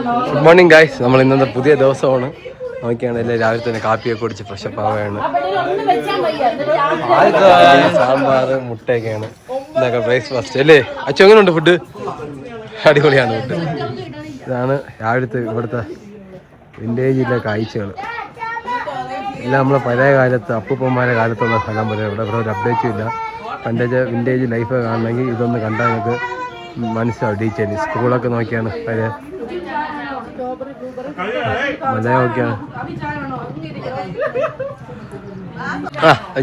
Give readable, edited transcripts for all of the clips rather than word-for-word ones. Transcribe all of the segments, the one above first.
Good morning guys. നമ്മൾ ഇന്നത്തെ പുതിയ ദിവസമാണ്. നോക്കിയാണല്ലേ രാവിലെ തന്നെ കാപ്പിയൊക്കെ കുടിച്ച് ഫ്രഷപ്പ് ആവുകയാണ്. സാമ്പാർ മുട്ടയൊക്കെയാണ് ഇതൊക്കെ ബ്രേക്ക്ഫാസ്റ്റ് അല്ലേ. അച്ഛൻ എങ്ങനെയുണ്ട് ഫുഡ്? അടിപൊളിയാണ് ഫുഡ്. ഇതാണ് രാവിലത്തെ ഇവിടുത്തെ വിൻറ്റേജിലെ കാഴ്ചകൾ. എല്ലാം നമ്മളെ പഴയ കാലത്ത് അപ്പൂപ്പന്മാരുടെ കാലത്തുള്ള സ്ഥലം പോലെ ഇവിടെ ഒരു അപ്ഡേറ്റും ഇല്ല. പണ്ടത്തെ വിൻറ്റേജ് ലൈഫ് കാണണമെങ്കിൽ ഇതൊന്ന് കണ്ടാൽ നിങ്ങൾക്ക് മനസ്സിലാവും. ഡീറ്റെയിൽ സ്കൂളൊക്കെ നോക്കിയാണ് പഴയ മലയൊക്കെയാണ്.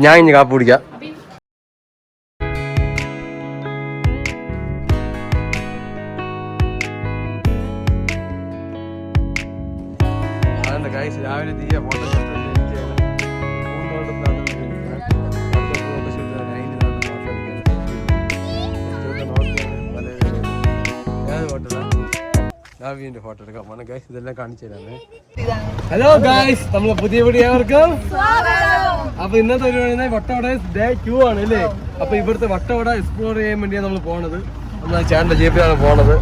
ഞാൻ ഇനി കാപ്പി കുടിക്കാം. രാവിലെ തീയ ഫോട്ടോ ഫോട്ടോ എടുക്കാം. ഗൈസ് ഇതെല്ലാം കാണിച്ചു തരാമേ. ഹലോ ഗൈസ്, നമ്മളെ പുതിയ വീഡിയോവർക്കും അപ്പൊ ഇന്നത്തെ ഒരു വട്ടവട ഡേ 2 ആണ് അല്ലേ. അപ്പൊ ഇവിടുത്തെ വട്ടവട എക്സ്പ്ലോർ ചെയ്യാൻ വേണ്ടിയാണ് നമ്മൾ പോണത്. നമ്മളെ ചേട്ടന്റെ ജീപ്പിലാണ് പോണത്.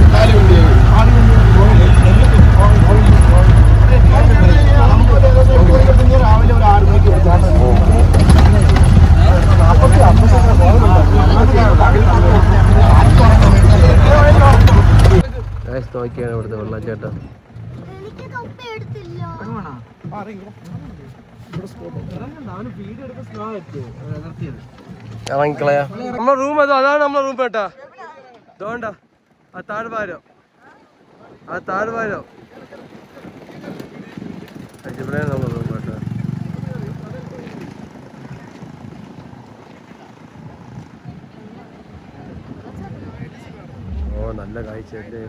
രാവിലെ ഒരു 6 മണിക്ക് നോക്കിയാണ് ഇവിടുത്തെ വെള്ളച്ചാട്ടം. ഇറങ്ങിക്കളയാ നമ്മളെ റൂം. അതാണ് നമ്മളെ റൂം കേട്ടാ. ഇതോണ്ട ആ താഴ്വാരം, ആ താഴ്വാരം ഇവിടെയാണ് നമ്മളെ റൂം കേട്ടാ. ഓ നല്ല കാഴ്ചയല്ലേ.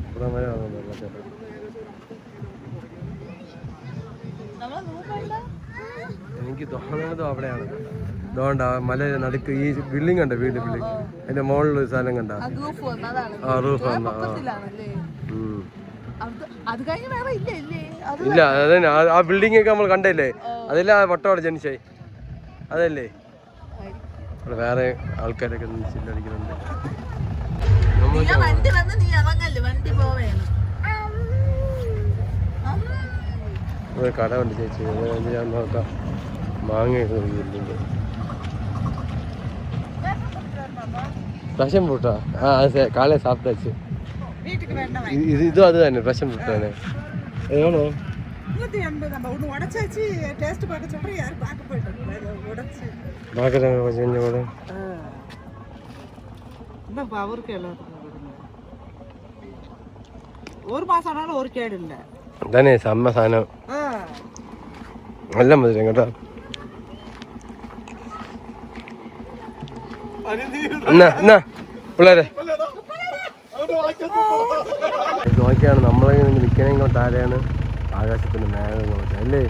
ഇവിടെ മഴ വന്നു വെള്ളച്ചാട്ടം. എനിക്ക് തോന്നുന്നതും അവിടെയാണ്. ഇതുകൊണ്ട മല നടുക്ക് ഈ ബിൽഡിംഗ് കണ്ട, വീട് ബിൽഡിംഗ്, അതിന്റെ മുകളിലൊരു സ്ഥലം കണ്ട. ആ റൂഫ് വന്ന ഇല്ല, അതന്നെ ആ ബിൽഡിംഗ് ഒക്കെ നമ്മൾ കണ്ടല്ലേ. അതല്ല വട്ടവട ജനിച്ചായി അതല്ലേ. അവിടെ വേറെ ആൾക്കാരൊക്കെ ചില്ലടിക്കുന്നുണ്ട്. ഒരു കട ഉണ്ട് ചേച്ചി, ഞാൻ നോക്കാം. മാങ്ങയൊക്കെ ബിൽഡിംഗ് റഷൻ ഫ്രൂട്ടാ. ആ അതെ, കാലേ സാപ്പിട്ടാച്ച്. ഇതും അത് തന്നെ, റഷൻ ഫ്രൂട്ട് തന്നെ. ഏതാണോ തന്നെ സമ്മ സാധനം. നല്ല മധുരം കേട്ടോ. എന്നാ പിള്ളേരെ നോക്കിയാണ് നമ്മളെ നിൽക്കണമെങ്കിൽ താരെയാണ് ആകാശത്തിന്റെ മേഘങ്ങൾ അല്ലേ.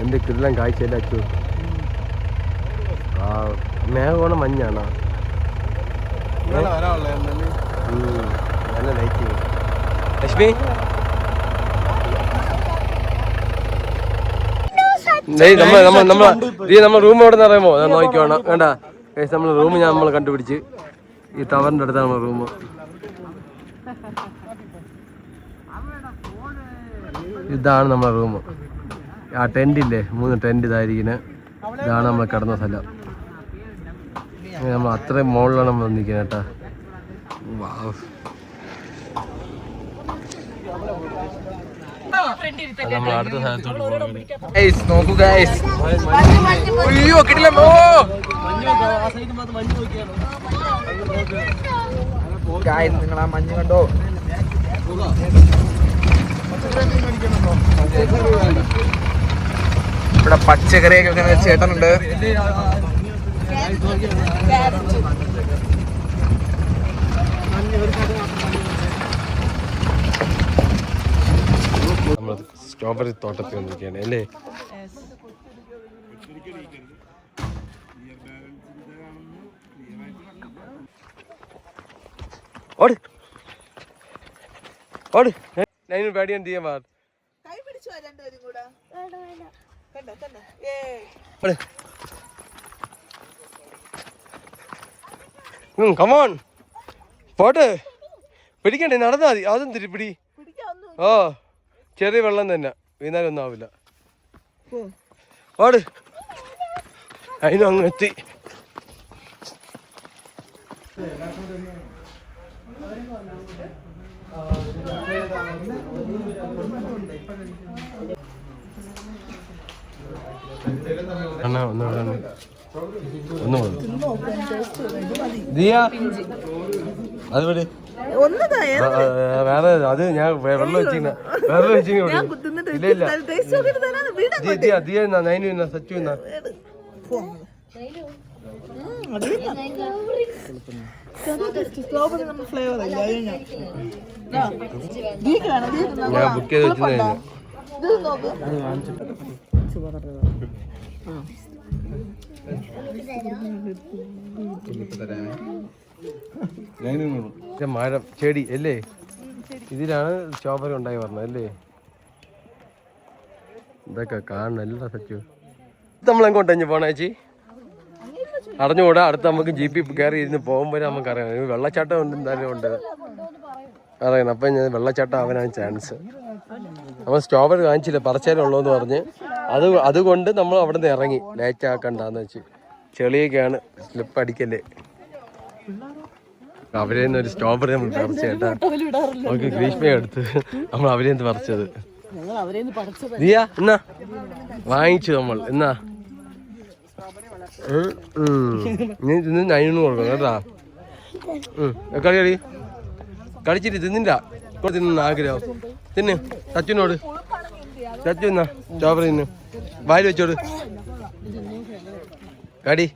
എന്ത് കിടിലം കാഴ്ചയല്ലേ അച്ചു. ആ മേഘമാണ് മഞ്ഞാണോ? നല്ല ലൈറ്റിങ്. ലക്ഷ്മി നമ്മളെ റൂം എവിടെ നിന്ന് അറിയാമോ? നോക്കിക്കോണം വേണ്ട. നമ്മളെ റൂം നമ്മൾ കണ്ടുപിടിച്ച് ഈ ടവറിന്റെ അടുത്താണ് നമ്മളെ റൂം. ഇതാണ് നമ്മളെ റൂം. ആ ടെന്റ് ഇല്ലേ, 3 ടെന്റ് ഇതായിരിക്കുന്നത്. ഇതാണ് നമ്മൾ കിടന്ന സ്ഥലം. നമ്മൾ അത്രയും മുകളിലാണ് നമ്മൾ നിൽക്കുന്നത് കേട്ടാ. നമ്മൾ അടുത്ത സ്ഥലത്തോട്ട് നോക്കൂ ഗൈസ്. അയ്യോ കിട്ടില്ല. നിങ്ങൾ ആ മഞ്ഞ് കണ്ടോ? ഇവിടെ പച്ചക്കറിയൊക്കെ ചേട്ടനുണ്ട്. നമ്മൾ സ്ട്രോബെറി തോട്ടത്തിൽ വന്നിരിക്കുകയാണ് അല്ലേ. ഓട് ഓട്. നൈനു പേടിയാണ് ചെയ്യാൻ പാട്. കമോൺ പോട്ടെ, പിടിക്കണ്ടേ, നടന്നാ മതി. അതും തിരിപ്പിടി. ഓ ചെറിയ വെള്ളം തന്നെ, വീണാലും ഒന്നും ആവില്ല. ഓട്, അതിനും അങ്ങ് എത്തി. അത് വിട്, വേറെ അത് ഞാൻ വെള്ളം വെച്ചില്ല, വെള്ളം വെച്ചില്ല. ഇല്ല ഇല്ല, ദിയ എന്നാ, നൈനു എന്നാ, സച്ചു എന്നാ. ഞാൻ ബുക്ക് ചെയ്ത് വെച്ചിരുന്നു. മരം ചെടി അല്ലേ, ഇതിലാണ് സ്ട്രോബെറി ഉണ്ടായി പറഞ്ഞത് അല്ലേ? ഇതൊക്കെ കാണണം എല്ലാ സച്ചു. നമ്മളെങ്ങോട്ടഞ്ഞ് പോണേച്ചി അറിഞ്ഞുകൂടാ. അടുത്ത് നമുക്ക് ജീപ്പിൽ കയറി ഇരുന്ന് പോകുമ്പോൾ നമുക്ക് അറിയാം വെള്ളച്ചാട്ടം ഉണ്ട്, എന്തായാലും ഉണ്ട് അറിയണം. അപ്പം ഞാൻ വെള്ളച്ചാട്ടം ആവാനാണ് ചാൻസ്. നമ്മൾ സ്ട്രോബെറി കാണിച്ചില്ല, പറിച്ചാലുള്ളൂന്ന് പറഞ്ഞ് അതുകൊണ്ട് നമ്മൾ അവിടെ നിന്ന് ഇറങ്ങി. ലേറ്റ് ആക്കണ്ടെന്ന് വെച്ച്, ചെളിയൊക്കെയാണ്, സ്ലിപ്പ് അടിക്കല്ലേ. അവരെ ഒരു സ്ട്രോബെറി നമ്മൾ പറിച്ച കേട്ടാ, നമുക്ക് ഗ്രീഷ്മയെ എടുത്ത് നമ്മൾ അവരെ പറിച്ചത്. ദിയാ എന്നാ വാങ്ങിച്ചു നമ്മൾ എന്നാ, നീ നൈനു കൊടുക്കണം കേട്ടാ. കളി കളിച്ചിട്ട് തിന്നില്ല, തിന്ന ആഗ്രഹം തിന്ന്. സച്ചിനോട്, സച്ചു എന്നാ സ്ട്രോബെറി തിന്ന്, വായിൽ വെച്ചോട്. കടി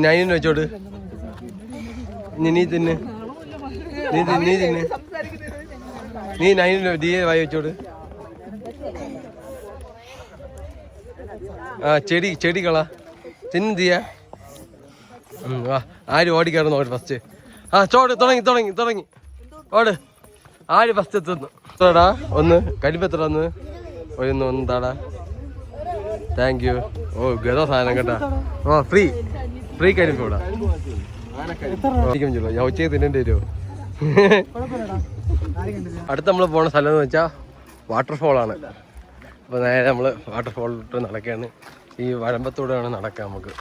നൈനു വെച്ചോട്. നീ തിന്ന്, നീ തിന്ന്, നീ നൈനു ദിയെ വായി വെച്ചോട്. ആ ചെടി കള തിന്ന് ദിയ. ആര് ഓടിക്കാറ് നോട്ട് ഫസ്റ്റ്. ആ ചോട് തുടങ്ങി ഓട്. ആര് ഫസ്റ്റ് എത്തുന്നു? എത്രടാ ഒന്ന് കരിമ്പെത്ര ഒന്ന് ഒന്ന് താടാ. Thank you. ഓ ഗത സാധനം കേട്ടാ. ഓ ഫ്രീ കരിമ്പ് ഇവിടെ. ഞാൻ ഉച്ചയ്ക്ക് തിന്നേണ്ടി വരുമോ? അടുത്ത് നമ്മൾ പോണ സ്ഥലം എന്ന് വെച്ചാൽ വാട്ടർഫോളാണ്. അപ്പോൾ നേരെ നമ്മൾ വാട്ടർഫോളിട്ട് നടക്കുകയാണ്. ഈ വരമ്പത്തൂടെ വേണം നടക്കാം നമുക്ക്.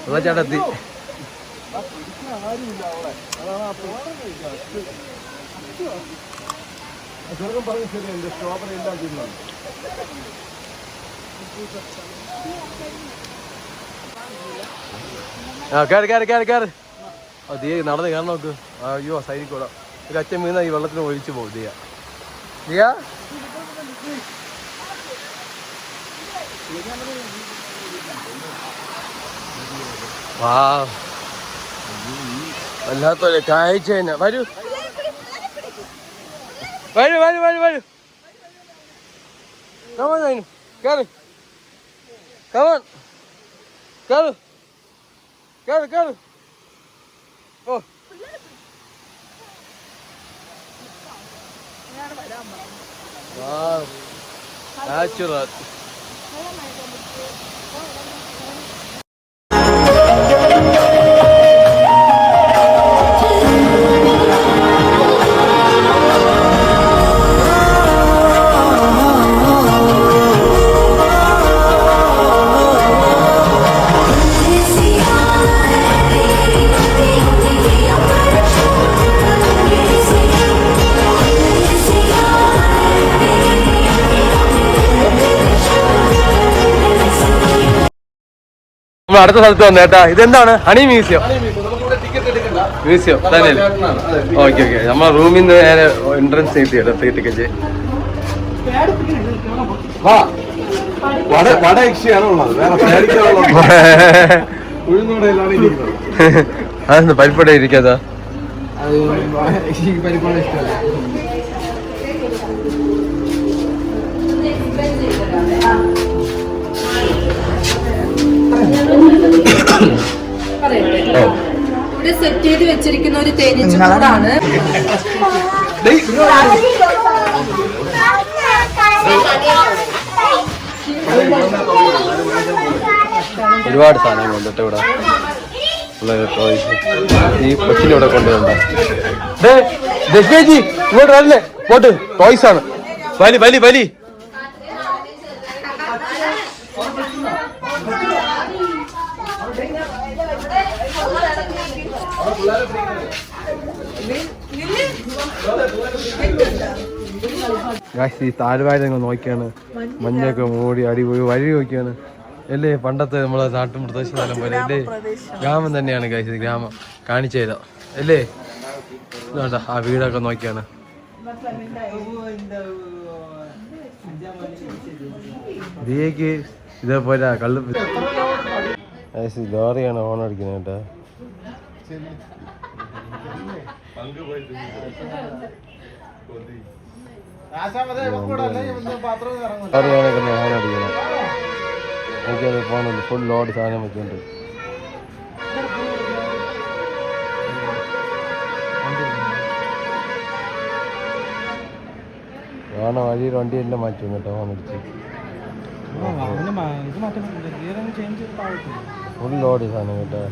വെള്ളച്ചാട്ടത്തി കയറി ദിയ നടന്ന് കയറി നോക്ക്. അയ്യോ സൈഡിൽ കൂടെ ഒരു അച്ഛൻ വീണ ഈ വെള്ളത്തിന് ഒഴിച്ചു പോകും. ദിയ വാ വല്ലാത്തൊരു കാഴ്ച തന്നെ. വരൂ കേറ് ഓ നാച്ചുറൽ. അടുത്ത സ്ഥലത്ത് വന്നു കേട്ടാ. ഇതെന്താണ്? ഹണി മ്യൂസിയം തന്നെ. ഓക്കെ നമ്മളെ റൂമിൽ നിന്ന് നേരെ എൻട്രൻസ് കിട്ടിയത് ഫ്രീ ടിക്കറ്റ്. അതെന്താ പരിപ്പട ഇരിക്കാതാ? പരിപ്പട ഇഷ്ടമല്ല. ഇവിടെ സെറ്റ് ചെയ്ത് വെച്ചിരിക്കുന്ന ഒരു തേനീച്ചക്കൂടാണ്. ഒരുപാട് സാധനങ്ങളുണ്ട് കേട്ടോ ഇവിടെ. ടോയ്സ് ഈ കൊച്ചിനെ ഇവിടെ കൊണ്ടുവരണ്ട. ദശേജി ഇങ്ങോട്ട് വരല്ലേ, പോട്ട് ടോയ്സ് ആണ്. വലി വലി വലി. ഈ താഴ്വാരം നോക്കിയാണ്, മഞ്ഞൊക്കെ മൂടി അടിപൊളി വഴി നോക്കിയാണ് അല്ലേ. പണ്ടത്തെ നമ്മളെ നാട്ടും പ്രദേശ സ്ഥലം പോലെ അല്ലേ, ഗ്രാമം തന്നെയാണ് ഗൈസ്. ഗ്രാമം കാണിച്ചു തരാം അല്ലേ. ഇതാ ആ വീടൊക്കെ നോക്കിയാണ്. ദിയക്ക് ഇതേപോലെ കള്ളു ലോറിയാണ് ഹോൺ അടിക്കുന്നത് കേട്ടോ. ലോറിയാണ് ഹോൺ അടിക്കുന്നത്. എനിക്കത് പോകുന്നുണ്ട്, ഫുൾ ലോഡ് സാധനം വെക്കുന്നുണ്ട്. വേണ വഴിയിൽ വണ്ടി എല്ലാം മാറ്റും കേട്ടോ ഹോൺ അടിച്ച്. ഫുൾ ലോഡ് സാധനം കേട്ടോ.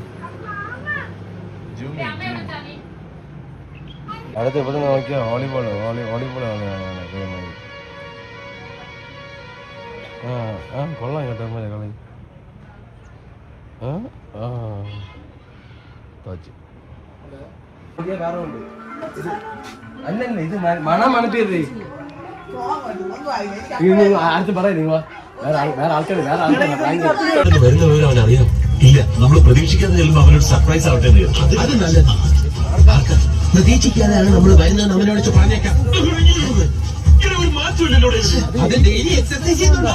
അടുത്ത് ഇവിടെ നോക്കിയാൽ വോളിബോൾ കൊള്ളാം കേട്ടോ കളി. അല്ലല്ല ഇത് മണം മണപ്പിയതേ. അടുത്ത് പറയാ വേറെ ആൾക്കാർ വരുന്ന വിവരം അവനറിയാം. ഇല്ല, നമ്മൾ പ്രതീക്ഷിക്കാതെ ചെല്ലുമ്പോൾ അവനൊരു സർപ്രൈസ് ആവട്ടെ. അത് നല്ലതാണ്. പ്രതീക്ഷിക്കാതെയാണ് നമ്മൾ വരുന്നത് അവനോട് പറഞ്ഞേക്കാം. ഒരു മാറ്റമില്ലല്ലോ. അതിന്റെ ഇനി എക്സർസൈസ് ചെയ്യുന്നുണ്ടോ?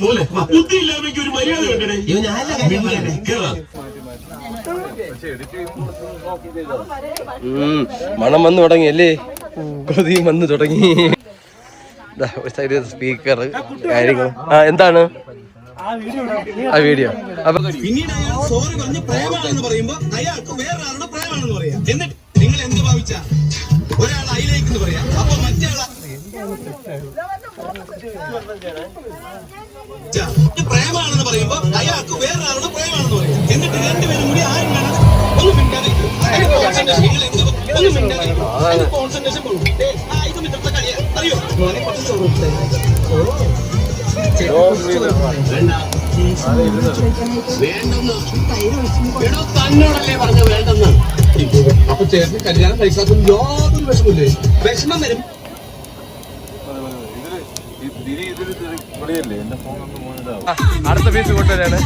പോലെ ബുദ്ധിയില്ലാമെങ്കിൽ ഒരു മര്യാദ വേണ്ടേ. മണം വന്നു തുടങ്ങി അല്ലേ, കൊതിയും വന്നു തുടങ്ങി. ഒരു സൈഡ് സ്പീക്കർ കാര്യങ്ങൾ. എന്താണ് ആ വീഡിയോ? അപ്പൊ പിന്നീട് അയാൾ സോറി പറഞ്ഞ് പ്രേമാണെന്ന് പറയുമ്പോ അയാൾക്ക് വേറൊരാളുടെ പ്രേമാണെന്ന് പറയാം. എന്നിട്ട് നിങ്ങൾ എന്ത് ഭാവിച്ച ഒരാൾ അയിലേക്ക് പറയാം, അപ്പൊ മറ്റേ പ്രേമാണെന്ന് പറയുമ്പോ അയാൾക്ക് വേറൊരാളുടെ പ്രേമാണെന്ന് പറയാം. എന്നിട്ട് രണ്ടുപേരും കൂടി ആരും കാണാതെ ഒന്നും മിണ്ടാതെ ഒന്നും മിണ്ടാതെ കോൺസെൻട്രേഷൻ പോകും. ഇത് മിത്രത്തെ കളിയാ അറിയോ? തന്നോടല്ലേ പറഞ്ഞ വേണ്ടെന്ന്. അപ്പൊ ചേട്ടന് കല്യാണം കഴിക്കാത്ത യാതൊരു വിഷമില്ലേ? വിഷമം വരും. അടുത്ത പീസ് കൊണ്ടുവരാണ്.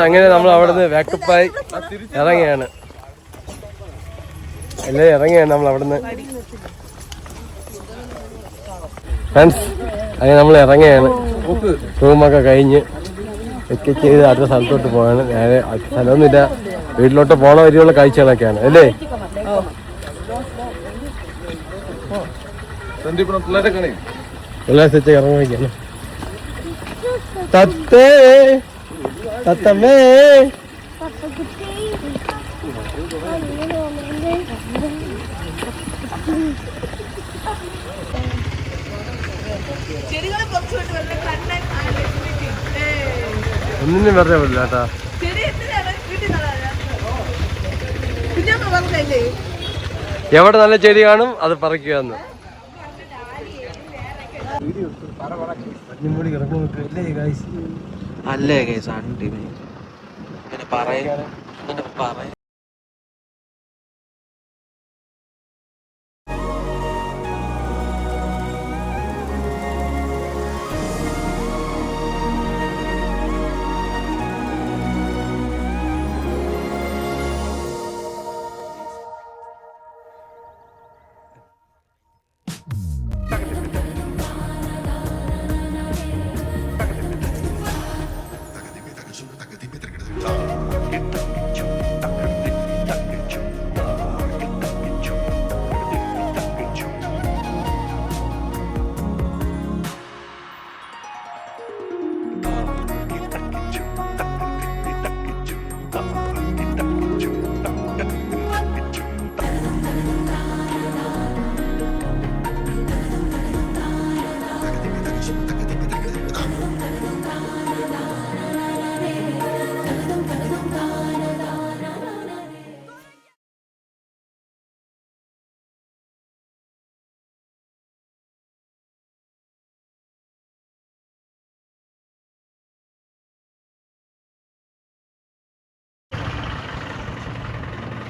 അങ്ങനെ നമ്മൾ അവിടുന്ന് വേക്കപ്പായി ഇറങ്ങിയാണ് നമ്മൾ അവിടുന്ന് ഫ്രണ്ട്സ്. അങ്ങനെ നമ്മൾ ഇറങ്ങിയാണ്, റൂമൊക്കെ കഴിഞ്ഞ് ഒക്കെ ചെയ്ത് അടുത്ത സ്ഥലത്തോട്ട് പോവാണ്. നേരെ സ്ഥലമൊന്നുമില്ല, വീട്ടിലോട്ട് പോണ വരെയുള്ള കാഴ്ചകളൊക്കെയാണ് അല്ലേ. പിള്ളേരെ സെറ്റ് ഇറങ്ങിയിരിക്കാണ്. തത്തേ തത്തമ്മേ ഒന്നിനും വെറുതെ പറ്റില്ല കേട്ടാ. എവിടെ നല്ല ചെടി കാണും അത് പറിക്കുകയെന്ന്. അല്ലേ കേസ് അങ്ങനെ പറയാ.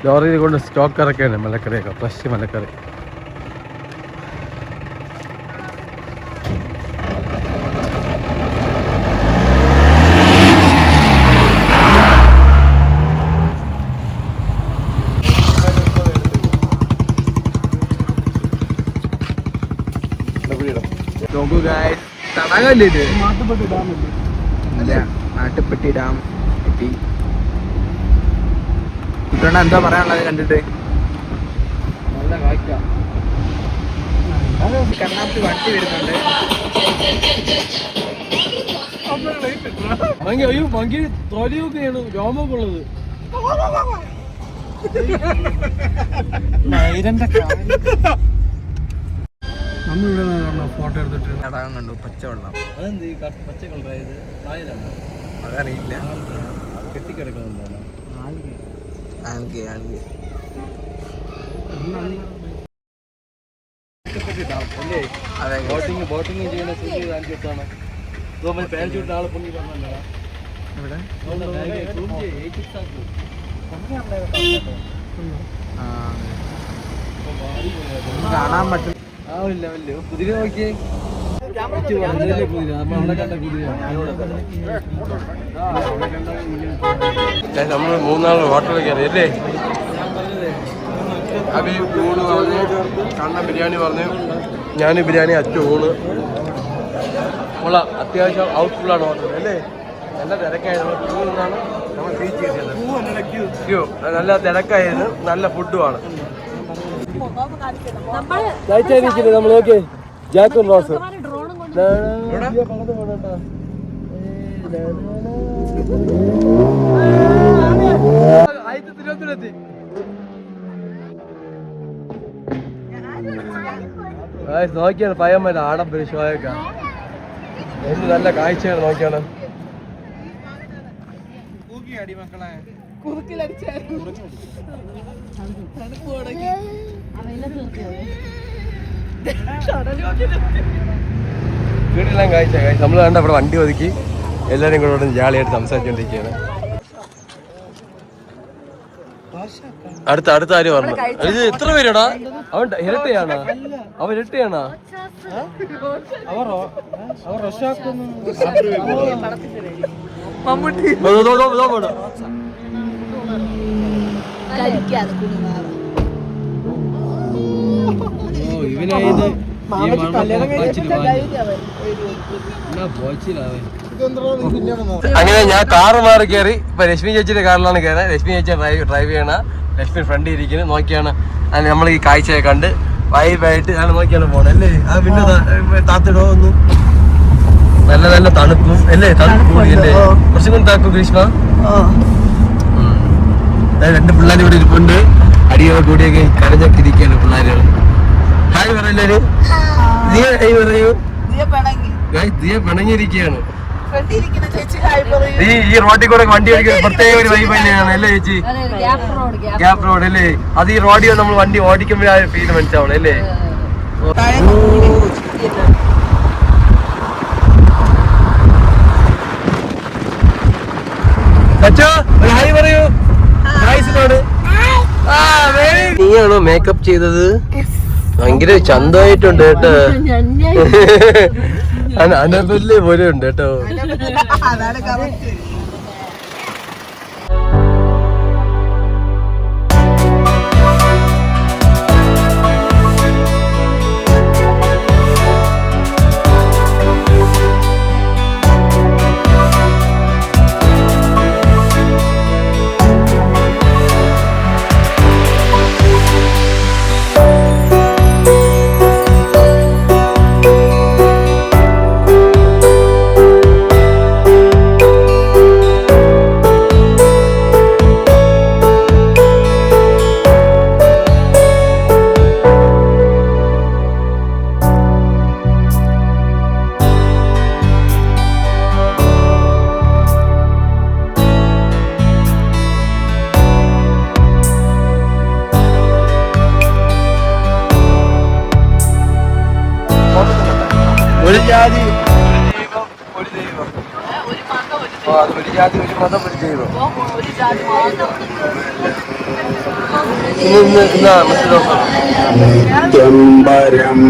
ലോറിയിൽ കൊണ്ട് സ്റ്റോക്ക് ഇറക്കുകയാണ് മലക്കറിയൊക്കെ, ഫ്രഷ് മലക്കറി. നോക്കൂ ഗായ്സ്, തടാകല്ലേ ഇത്? ഇല്ല, നാട്ടുപ്പെട്ടി ഡാം എത്തി. കുട്ടോണ്ട എന്താ പറയാനുള്ളത് കണ്ടിട്ട്? നല്ല കാഴ്ച. കണ്ണാത്ത് വണ്ടി വരുന്നുണ്ട്. മങ്കി തൊലിയൊക്കെയാണ് രോമൊക്കെ ഉള്ളത്. നമ്മളിവിടെ ഫോട്ടോ എടുത്തിട്ട് തടാകം കണ്ടു, പച്ചവെള്ളം. അതെന്ത് പച്ച കളറായത്? അതറിയില്ല. കെട്ടിക്കിടക്കുന്നുണ്ടോ? Algae algae. അതെ, ബോട്ടിങ് ചെയ്യുന്ന സ്ഥിതി കാണിച്ചിട്ടാണ് പാൻചൂട്ട് ആളെ പൊങ്ങി പറഞ്ഞല്ലോ. ഇവിടെ കാണാൻ പറ്റും. ആവില്ല വല്ലോ കുതിര നോക്കിയേ. കുതിര നമ്മളെ കണ്ട കുതിര. നമ്മൾ മൂന്നാൾ ഹോട്ടലിൽ കയറി അല്ലേ? അബി ഊണ് പറഞ്ഞു, കണ്ണ ബിരിയാണി പറഞ്ഞു, ഞാൻ ബിരിയാണി, അച്ഛൻ ഊണ്. ഉള്ള അത്യാവശ്യം ഔട്ട്ഫുള്ളാണ് ഹോട്ടൽ അല്ലേ? നല്ല തിരക്കായിരുന്നു. ക്യൂ നിന്നാണ് നമ്മൾ ബീച്ച് ചെയ്തത്. ക്യൂ നല്ല തിരക്കായിരുന്നു, നല്ല ഫുഡുമാണ്. നമ്മൾ നോക്കിയേ ജാക്കും റോസ് തിരുവനന്തപുരത്തി. നോക്കിയാണ് പയ്യന്മാരുടെ ആഡംബര ഷോയൊക്കെ. എന്ത് നല്ല കാഴ്ചയാണ് നോക്കിയാണ്. വീട്ടിലെല്ലാം കാഴ്ച. നമ്മൾ കണ്ട അവിടെ വണ്ടി ഒതുക്കി എല്ലാവരും കൂടെ ഇവിടെ ജാളിയായിട്ട് സംസാരിച്ചുകൊണ്ടിരിക്കുകയാണ്. അടുത്ത ആര് പറഞ്ഞു? ഇത് എത്ര പേരാടാ? അവൻ ഇരട്ടയാണോ? അവൻ ഇരട്ടയാണോ? ഇവനായത് അങ്ങനെ ഞാൻ കാറ് മാറി കയറി. ഇപ്പൊ ലക്ഷ്മി ചേച്ചിയുടെ കാറിലാണ് കയറാൻ. ലക്ഷ്മി ചേച്ചി ഡ്രൈവ് ചെയ്യണ. ലക്ഷ്മി ഫ്രണ്ട് ഇരിക്കുന്നത് നോക്കിയാണ്. അതിന് നമ്മൾ ഈ കാഴ്ചയെ കണ്ട് വൈബായിട്ട് ഞാൻ നോക്കിയാണ് പോണേ അല്ലേ? അത് പിന്നെ താത്തിടോ ഒന്നും നല്ല നല്ല തണുപ്പും അല്ലേ? തണുപ്പ് കൂടിയല്ലേ? കുറച്ചും കൂടി താക്കും ഗ്രീഷ്മ. രണ്ട് പിള്ളേർ ഇവിടെ ഇരിപ്പുണ്ട്. അടിയോ കൂടിയൊക്കെ കരഞ്ഞൊക്കെ ഇരിക്കുകയാണ് പിള്ളേരുകൾ. ഹായ് പറയല്ലേ? ഹായ് പറയൂ. ദിയ പിണങ്ങിയിരിക്കുകയാണ്. ഈ റോഡിൽ കൂടെ വണ്ടി ഓടിക്കുന്നത് പ്രത്യേക ഒരു വൈബ് തന്നെയാണ് അല്ലേ ചേച്ചി? ഗ്യാപ്പ് റോഡ് അല്ലേ? അത് ഈ റോഡിൽ നമ്മൾ വണ്ടി ഓടിക്കുമ്പോഴേ ആ ഫീൽ മനസ്സിലാവണം അല്ലേ? ഹായ് പറയൂ. നീയാണോ മേക്കപ്പ് ചെയ്തത്? ഭയങ്കര ചന്തമായിട്ടുണ്ട് കേട്ടോ. അനബല്ലേ പോലെ ഉണ്ട് കേട്ടോ. ഒരു ജാതി ഒരു ദൈവം. അത് ഒരു ജാതി ഒരു മതം ഒരു ദൈവം. ഇന്ന് ഇന്നാ മറ്റു ദിവസം നിത്യംബരം